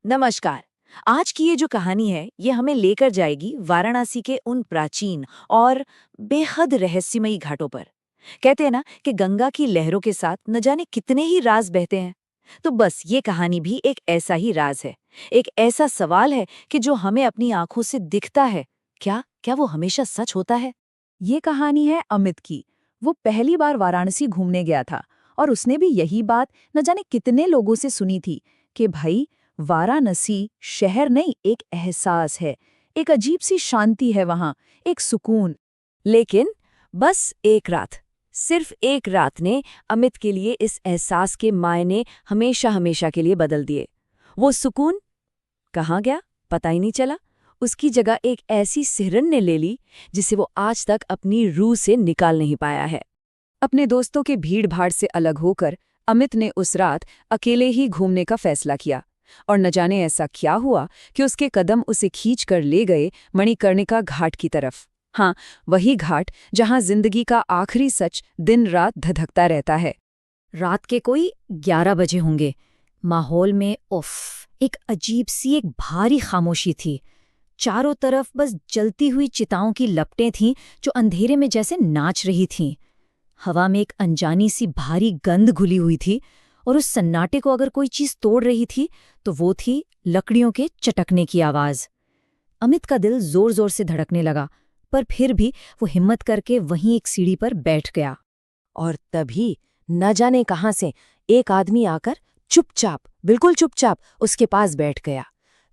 नमस्कार। आज की ये जो कहानी है ये हमें लेकर जाएगी वाराणसी के उन प्राचीन और बेहद रहस्यमयी घाटों पर। कहते हैं ना कि गंगा की लहरों के साथ न जाने कितने ही राज बहते हैं। तो बस ये कहानी भी एक ऐसा ही राज है। एक ऐसा सवाल है कि जो हमें अपनी आंखों से दिखता है, क्या क्या वो हमेशा सच होता है? ये कहानी है अमित की। वो पहली बार वाराणसी घूमने गया था और उसने भी यही बात न जाने कितने लोगों से सुनी थी कि भाई, वाराणसी शहर नहीं, एक एहसास है। एक अजीब सी शांति है वहाँ, एक सुकून। लेकिन बस एक रात, सिर्फ एक रात ने अमित के लिए इस एहसास के मायने हमेशा हमेशा के लिए बदल दिए। वो सुकून कहाँ गया पता ही नहीं चला। उसकी जगह एक ऐसी सिहरन ने ले ली जिसे वो आज तक अपनी रूह से निकाल नहीं पाया है। अपने दोस्तों के भीड़-भाड़ से अलग होकर अमित ने उस रात अकेले ही घूमने का फैसला किया। और न जाने ऐसा क्या हुआ कि उसके कदम उसे खींच कर ले गए मणिकर्णिका घाट की तरफ। हाँ, वही घाट जहां जिंदगी का आखिरी सच दिन रात धधकता रहता है। रात के कोई 11 बजे होंगे। माहौल में एक अजीब सी एक भारी खामोशी थी। चारों तरफ बस जलती हुई चिताओं की लपटें थीं जो अंधेरे में जैसे नाच रही थीं। हवा में एक अनजानी सी भारी गंध घुली हुई थी और उस सन्नाटे को अगर कोई चीज तोड़ रही थी तो वो थी लकड़ियों के चटकने की आवाज। अमित का दिल जोर जोर से धड़कने लगा, पर फिर भी वो हिम्मत करके वहीं एक सीढ़ी पर बैठ गया। और तभी न जाने कहां से एक आदमी आकर चुपचाप, बिल्कुल चुपचाप उसके पास बैठ गया।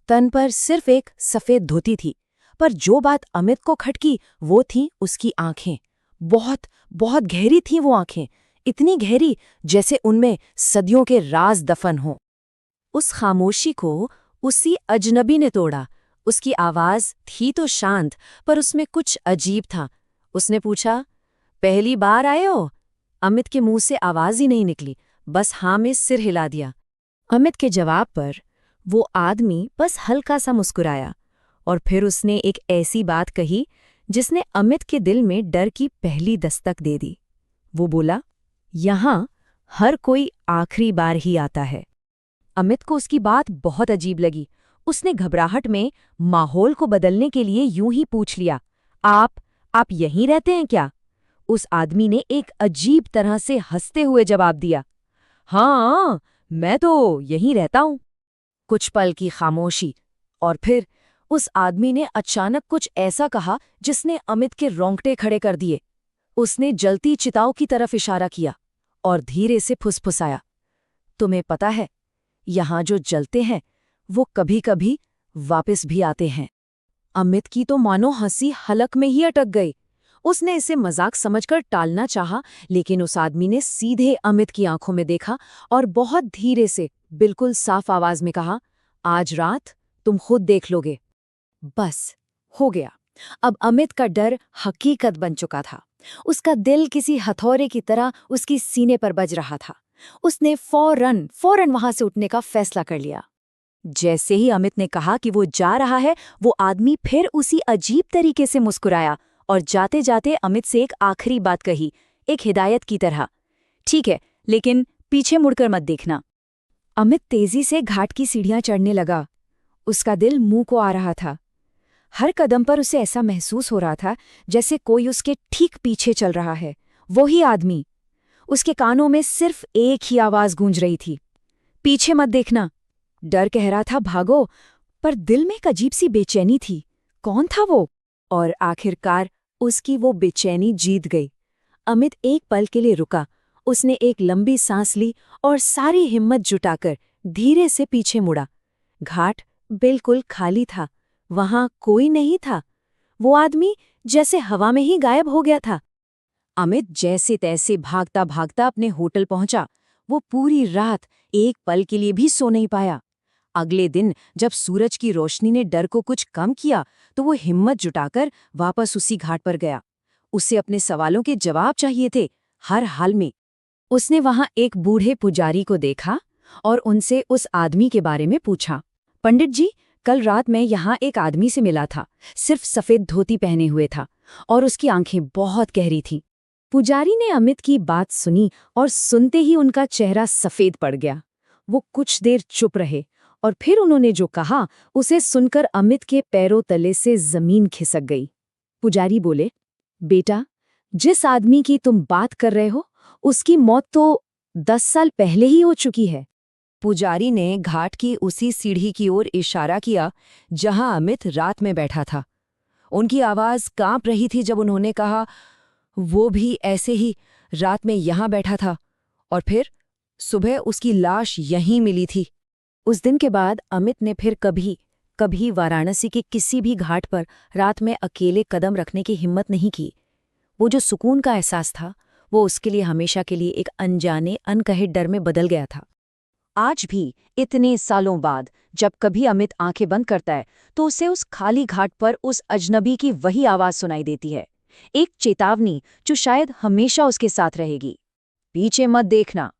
तन पर सिर्फ एक सफेद धोती थी, पर जो बात अमित को खटकी वो थी उसकी आंखें। बहुत बहुत गहरी थीं वो आंखें, इतनी गहरी जैसे उनमें सदियों के राज दफन हों। उस खामोशी को उसी अजनबी ने तोड़ा। उसकी आवाज थी तो शांत, पर उसमें कुछ अजीब था। उसने पूछा, पहली बार आए हो? अमित के मुंह से आवाज ही नहीं निकली, बस हाँ में सिर हिला दिया। अमित के जवाब पर वो आदमी बस हल्का सा मुस्कुराया और फिर उसने एक ऐसी बात कही जिसने अमित के दिल में डर की पहली दस्तक दे दी। वो बोला, यहाँ हर कोई आखिरी बार ही आता है। अमित को उसकी बात बहुत अजीब लगी। उसने घबराहट में माहौल को बदलने के लिए यूं ही पूछ लिया, आप यहीं रहते हैं क्या? उस आदमी ने एक अजीब तरह से हंसते हुए जवाब दिया, हाँ, मैं तो यहीं रहता हूं। कुछ पल की खामोशी, और फिर उस आदमी ने अचानक कुछ ऐसा कहा जिसने अमित के रोंगटे खड़े कर दिए। उसने जलती चिताओं की तरफ इशारा किया और धीरे से फुसफुसाया, तुम्हें पता है, यहां जो जलते हैं वो कभी कभी वापस भी आते हैं। अमित की तो मानो हंसी हलक में ही अटक गई। उसने इसे मजाक समझकर टालना चाहा, लेकिन उस आदमी ने सीधे अमित की आंखों में देखा और बहुत धीरे से, बिल्कुल साफ आवाज में कहा, आज रात तुम खुद देख लोगे। बस हो गया। अब अमित का डर हकीकत बन चुका था। उसका दिल किसी हथौड़े की तरह उसकी सीने पर बज रहा था। उसने फौरन वहां से उठने का फैसला कर लिया। जैसे ही अमित ने कहा कि वो जा रहा है, वो आदमी फिर उसी अजीब तरीके से मुस्कुराया और जाते जाते अमित से एक आखिरी बात कही, एक हिदायत की तरह, ठीक है, लेकिन पीछे मुड़कर मत देखना। अमित तेजी से घाट की सीढ़ियां चढ़ने लगा। उसका दिल मुंह को आ रहा था। हर कदम पर उसे ऐसा महसूस हो रहा था जैसे कोई उसके ठीक पीछे चल रहा है, वही आदमी। उसके कानों में सिर्फ एक ही आवाज गूंज रही थी, पीछे मत देखना। डर कह रहा था भागो, पर दिल में एक अजीब सी बेचैनी थी। कौन था वो? और आखिरकार उसकी वो बेचैनी जीत गई। अमित एक पल के लिए रुका। उसने एक लंबी सांस ली और सारी हिम्मत जुटाकर धीरे से पीछे मुड़ा। घाट बिल्कुल खाली था, वहां कोई नहीं था। वो आदमी जैसे हवा में ही गायब हो गया था। अमित जैसे तैसे भागता भागता अपने होटल पहुंचा। वो पूरी रात एक पल के लिए भी सो नहीं पाया। अगले दिन जब सूरज की रोशनी ने डर को कुछ कम किया, तो वो हिम्मत जुटाकर वापस उसी घाट पर गया। उसे अपने सवालों के जवाब चाहिए थे, हर हाल में। उसने वहां एक बूढ़े पुजारी को देखा और उनसे उस आदमी के बारे में पूछा। पंडित जी, कल रात मैं यहाँ एक आदमी से मिला था, सिर्फ सफेद धोती पहने हुए था और उसकी आंखें बहुत गहरी थीं। पुजारी ने अमित की बात सुनी और सुनते ही उनका चेहरा सफेद पड़ गया। वो कुछ देर चुप रहे और फिर उन्होंने जो कहा उसे सुनकर अमित के पैरों तले से जमीन खिसक गई। पुजारी बोले, बेटा, जिस आदमी की तुम बात कर रहे हो उसकी मौत तो 10 साल पहले ही हो चुकी है। पुजारी ने घाट की उसी सीढ़ी की ओर इशारा किया जहां अमित रात में बैठा था। उनकी आवाज कांप रही थी जब उन्होंने कहा, वो भी ऐसे ही रात में यहां बैठा था और फिर सुबह उसकी लाश यहीं मिली थी। उस दिन के बाद अमित ने फिर कभी वाराणसी के किसी भी घाट पर रात में अकेले कदम रखने की हिम्मत नहीं की। वो जो सुकून का एहसास था वो उसके लिए हमेशा के लिए एक अनजाने अनकहे डर में बदल गया था। आज भी इतने सालों बाद जब कभी अमित आंखें बंद करता है तो उसे उस खाली घाट पर उस अजनबी की वही आवाज सुनाई देती है, एक चेतावनी जो शायद हमेशा उसके साथ रहेगी। पीछे मत देखना।